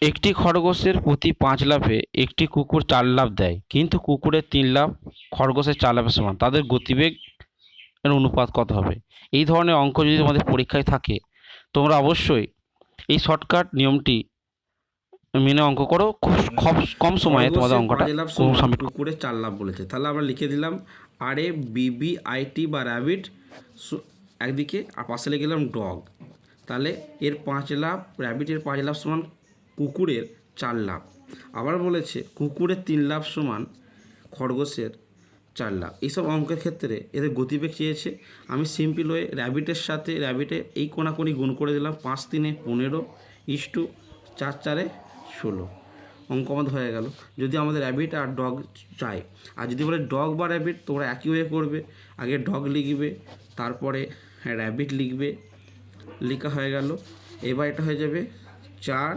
একটি খরগোশের প্রতি 5 লাফে একটি কুকুর 4 লাফ দেয়, কিন্তু কুকুরের 3 লাফ খরগোশের 4 লাফের সমান। তাদের গতিবেগ এর অনুপাত কত হবে? এই ধরনের অঙ্ক যদি তোমাদের পরীক্ষায় থাকে, তোমরা অবশ্যই এই শর্টকাট নিয়মটি মেনে অঙ্ক করো। খুব কম সময়ে তোমাদের খরগোশের অঙ্কটা 5 লাফ সমান সাবমিট। কুকুরের 4 লাফ বলেছে, তাহলে আমরা লিখে দিলাম RABBIT বা র্যাবিট একদিকে, আর পাশে লিখে দিলাম ডগ। তাহলে এর 5 লাফ, র্যাবিটের 5 লাফ সমান কুকুরের 4 লাফ। আবার বলেছে কুকুরের 3 লাফ সমান খরগোশের 4 লাফ। এইসব অঙ্কের ক্ষেত্রে এদের গতিবেগ চেয়েছে। আমি সিম্পল ওয়ে র্যাবিটের সাথে র্যাবিটের এই কোণাকুণি গুণ করে দিলাম। 5 3 15 ইস্টু 4 4 16। অঙ্ক আমাদের হয়ে গেল। যদি আমাদের র্যাবিট আর ডগ চাই, আর যদি বলে ডগ বা র্যাবিট, তোমরা একই ওয়ে করবে। আগে ডগ লিখবে, তারপরে র্যাবিট লিখবে, লেখা হয়ে গেল। এবার এটা হয়ে যাবে 4